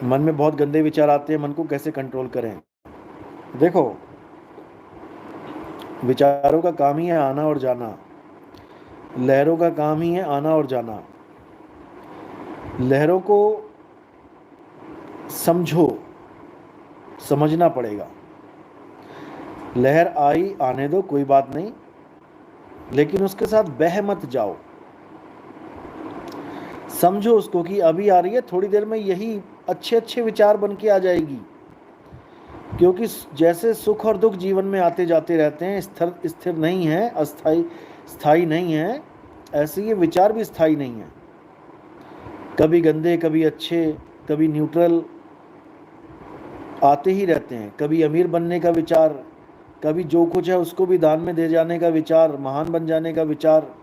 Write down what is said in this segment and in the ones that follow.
मन में बहुत गंदे विचार आते हैं, मन को कैसे कंट्रोल करें? देखो, विचारों का काम ही है आना और जाना, लहरों का काम ही है आना और जाना। लहरों को समझो, समझना पड़ेगा। लहर आई, आने दो, कोई बात नहीं, लेकिन उसके साथ बह मत जाओ। समझो उसको कि अभी आ रही है, थोड़ी देर में यही अच्छे अच्छे विचार बन के आ जाएगी। क्योंकि जैसे सुख और दुख जीवन में आते जाते रहते हैं, स्थिर स्थिर नहीं है, अस्थाई स्थाई नहीं है, ऐसे ये विचार भी स्थाई नहीं है। कभी गंदे, कभी अच्छे, कभी न्यूट्रल आते ही रहते हैं। कभी अमीर बनने का विचार, कभी जो कुछ है उसको भी दान में दे जाने का विचार, महान बन जाने का विचार,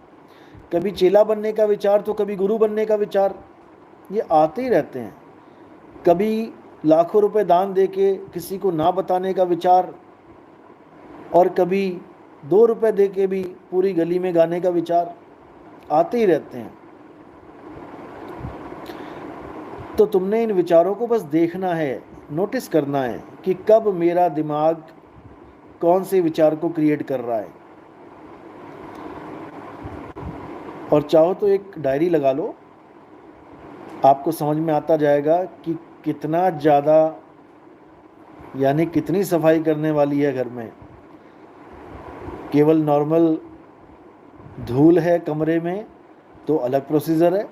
कभी चेला बनने का विचार, तो कभी गुरु बनने का विचार, ये आते ही रहते हैं। कभी लाखों रुपए दान दे के किसी को ना बताने का विचार, और कभी 2 रुपए दे के भी पूरी गली में गाने का विचार, आते ही रहते हैं। तो तुमने इन विचारों को बस देखना है, नोटिस करना है कि कब मेरा दिमाग कौन से विचार को क्रिएट कर रहा है। और चाहो तो एक डायरी लगा लो, आपको समझ में आता जाएगा कि कितना ज़्यादा, यानी कितनी सफाई करने वाली है घर में। केवल नॉर्मल धूल है कमरे में तो अलग प्रोसीजर है,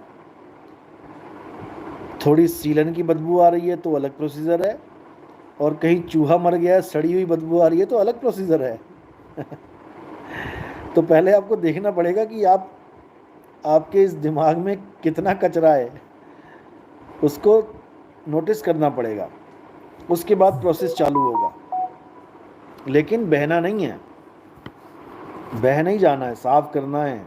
थोड़ी सीलन की बदबू आ रही है तो अलग प्रोसीजर है, और कहीं चूहा मर गया है, सड़ी हुई बदबू आ रही है तो अलग प्रोसीजर है। तो पहले आपको देखना पड़ेगा कि आपके इस दिमाग में कितना कचरा है, उसको नोटिस करना पड़ेगा। उसके बाद प्रोसेस चालू होगा। लेकिन बहना नहीं है, बह नहीं जाना है, साफ करना है।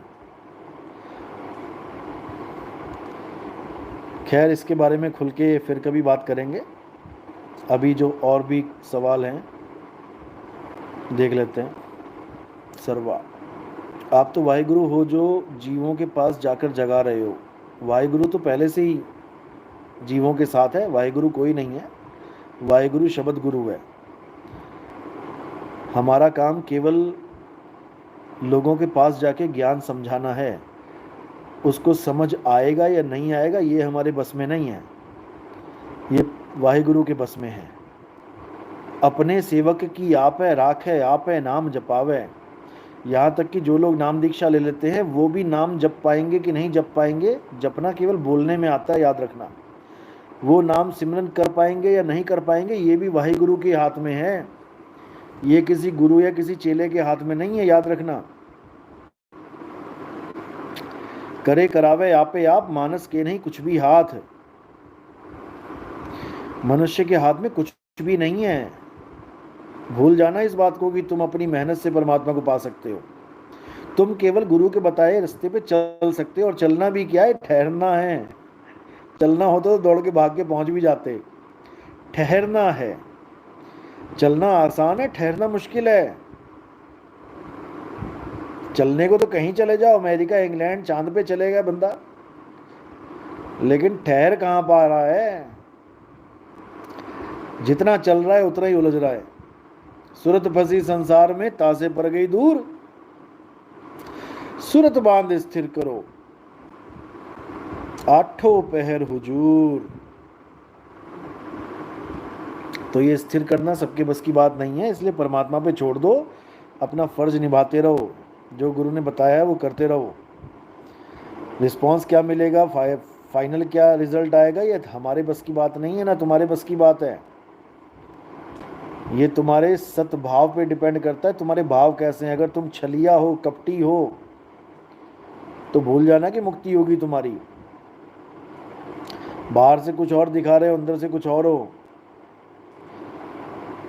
खैर, इसके बारे में खुल के फिर कभी बात करेंगे। अभी जो और भी सवाल हैं देख लेते हैं। सर्वा, आप तो वाहिगुरु हो जो जीवों के पास जाकर जगा रहे हो। वाहिगुरु तो पहले से ही जीवों के साथ है, वाहिगुरु कोई नहीं है, वाहिगुरु शब्द गुरु है। हमारा काम केवल लोगों के पास जाके ज्ञान समझाना है। उसको समझ आएगा या नहीं आएगा ये हमारे बस में नहीं है, ये वाहिगुरु के बस में है। अपने सेवक की आप है राख है, आप है नाम जपावे। यहाँ तक कि जो लोग नाम दीक्षा ले लेते हैं वो भी नाम जप पाएंगे कि नहीं जप पाएंगे, जपना केवल बोलने में आता है, याद रखना। वो नाम सिमरन कर पाएंगे या नहीं कर पाएंगे ये भी वाहिगुरु के हाथ में है, ये किसी गुरु या किसी चेले के हाथ में नहीं है, याद रखना। करे करावे आपे आप, मानस के नहीं कुछ भी हाथ। मनुष्य के हाथ में कुछ भी नहीं है। भूल जाना इस बात को कि तुम अपनी मेहनत से परमात्मा को पा सकते हो। तुम केवल गुरु के बताए रास्ते पे चल सकते हो, और चलना भी क्या है, ठहरना है। चलना होता तो दौड़ के भाग के पहुंच भी जाते, ठहरना है। चलना आसान है, ठहरना मुश्किल है। चलने को तो कहीं चले जाओ, अमेरिका इंग्लैंड चांद पे चलेगा बंदा, लेकिन ठहर कहाँ पा रहा है। जितना चल रहा है उतना ही उलझ रहा है। सूरत फंसी संसार में, तासे पर गई दूर, सूरत बांध स्थिर करो, आठों पहर हुजूर। तो ये स्थिर करना सबके बस की बात नहीं है, इसलिए परमात्मा पे छोड़ दो, अपना फर्ज निभाते रहो, जो गुरु ने बताया है वो करते रहो। रिस्पॉन्स क्या मिलेगा, फाइनल क्या रिजल्ट आएगा, ये हमारे बस की बात नहीं है, ना तुम्हारे बस की बात है। ये तुम्हारे सद्भाव पे डिपेंड करता है, तुम्हारे भाव कैसे हैं। अगर तुम छलिया हो, कपटी हो, तो भूल जाना कि मुक्ति होगी तुम्हारी। बाहर से कुछ और दिखा रहे हो, अंदर से कुछ और हो,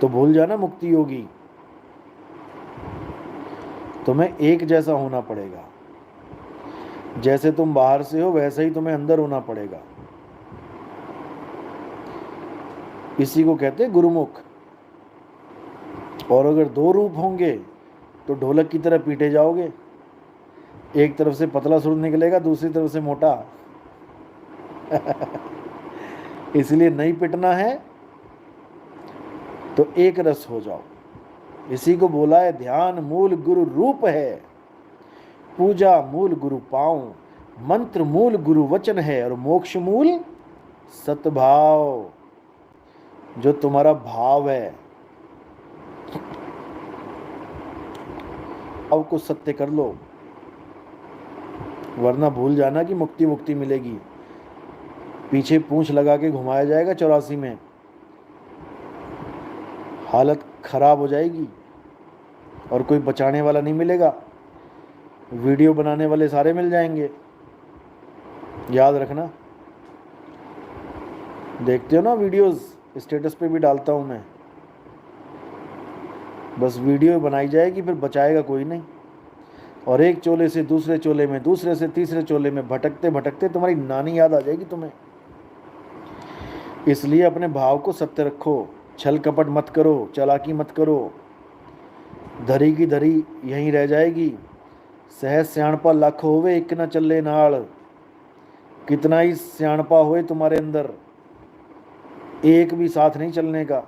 तो भूल जाना मुक्ति होगी। तुम्हें एक जैसा होना पड़ेगा, जैसे तुम बाहर से हो वैसे ही तुम्हें अंदर होना पड़ेगा। इसी को कहते हैं गुरुमुख। और अगर दो रूप होंगे तो ढोलक की तरह पीटे जाओगे, एक तरफ से पतला सुर निकलेगा, दूसरी तरफ से मोटा। इसलिए नहीं पिटना है तो एक रस हो जाओ। इसी को बोला है ध्यान मूल गुरु रूप है, पूजा मूल गुरु पाऊं, मंत्र मूल गुरु वचन है और मोक्ष मूल सतभाव, जो तुम्हारा भाव है। अब को सत्य कर लो, वरना भूल जाना कि मुक्ति मुक्ति मिलेगी। पीछे पूंछ लगा के घुमाया जाएगा 84 में, हालत खराब हो जाएगी और कोई बचाने वाला नहीं मिलेगा। वीडियो बनाने वाले सारे मिल जाएंगे, याद रखना। देखते हो ना वीडियोस, स्टेटस पे भी डालता हूँ मैं। बस वीडियो बनाई जाएगी, फिर बचाएगा कोई नहीं। और एक चोले से दूसरे चोले में, दूसरे से तीसरे चोले में भटकते भटकते तुम्हारी नानी याद आ जाएगी तुम्हें। इसलिए अपने भाव को सत्य रखो, छल कपट मत करो, चालाकी मत करो। धरी की धरी यहीं रह जाएगी। सहज सियाणपा लख होवे एक न चले नाल। कितना ही सियाणपा होए तुम्हारे अंदर, एक भी साथ नहीं चलने का।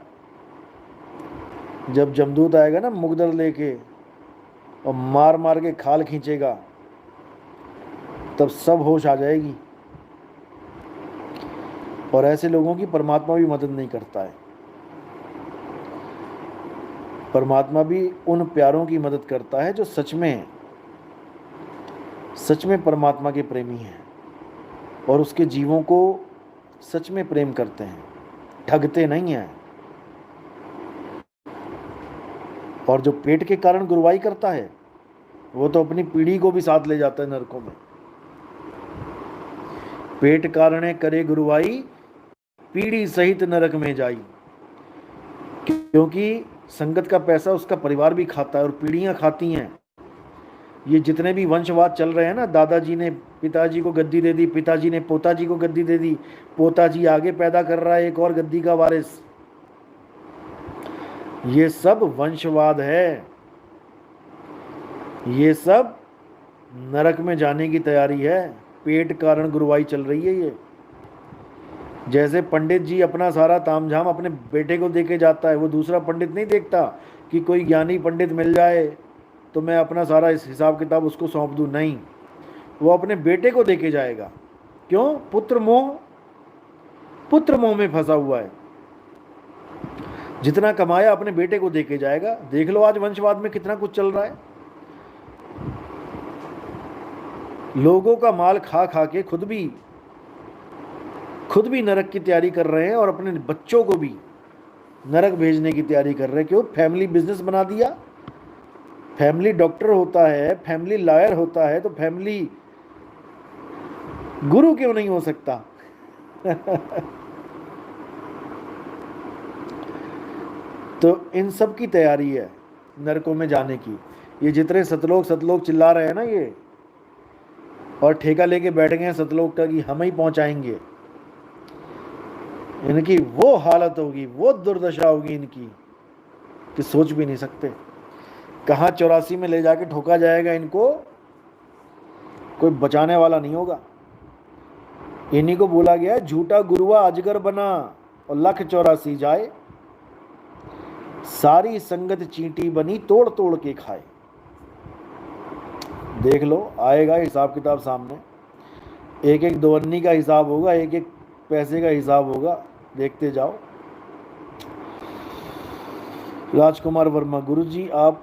जब जमदूत आएगा ना मुगदर लेके और मार मार के खाल खींचेगा, तब सब होश आ जाएगी। और ऐसे लोगों की परमात्मा भी मदद नहीं करता है। परमात्मा भी उन प्यारों की मदद करता है जो सच में परमात्मा के प्रेमी हैं और उसके जीवों को सच में प्रेम करते हैं, ठगते नहीं हैं। और जो पेट के कारण गुरुवाई करता है, वो तो अपनी पीढ़ी को भी साथ ले जाता है नरकों में। पेट कारणे करे गुरुवाई, पीढ़ी सहित नरक में जाई। क्योंकि संगत का पैसा उसका परिवार भी खाता है और पीढ़ियां खाती हैं। ये जितने भी वंशवाद चल रहे हैं ना, दादाजी ने पिताजी को गद्दी दे दी, पिताजी ने पोताजी को गद्दी दे दी, पोताजी आगे पैदा कर रहा है एक और गद्दी का वारिस, ये सब वंशवाद है। ये सब नरक में जाने की तैयारी है। पेट कारण गुरुवाई चल रही है ये। जैसे पंडित जी अपना सारा तामझाम अपने बेटे को देके जाता है, वो दूसरा पंडित नहीं देखता कि कोई ज्ञानी पंडित मिल जाए तो मैं अपना सारा इस हिसाब किताब उसको सौंप दूं। नहीं, वो अपने बेटे को देके जाएगा। क्यों? पुत्र मोह में फंसा हुआ है। जितना कमाया अपने बेटे को देके जाएगा। देख लो आज वंशवाद में कितना कुछ चल रहा है। लोगों का माल खा खा के खुद भी नरक की तैयारी कर रहे हैं और अपने बच्चों को भी नरक भेजने की तैयारी कर रहे हैं। क्यों? फैमिली बिजनेस बना दिया। फैमिली डॉक्टर होता है, फैमिली लॉयर होता है, तो फैमिली गुरु क्यों नहीं हो सकता? तो इन सब की तैयारी है नरकों में जाने की। ये जितने सतलोक चिल्ला रहे हैं ना ये, और ठेका लेके बैठ गए हैं सतलोक का कि हम ही पहुंचाएंगे, इनकी वो हालत होगी, वो दुर्दशा होगी इनकी कि सोच भी नहीं सकते। कहाँ 84 में ले जाके ठोका जाएगा इनको, कोई बचाने वाला नहीं होगा। इन्हीं को बोला गया झूठा गुरुआ अजगर बना और लख 84 जाए, सारी संगत चींटी बनी तोड़ तोड़ के खाए। देख लो, आएगा हिसाब किताब सामने। एक एक दोअन्नी का हिसाब होगा, एक एक पैसे का हिसाब होगा। देखते जाओ। राजकुमार वर्मा, गुरुजी आप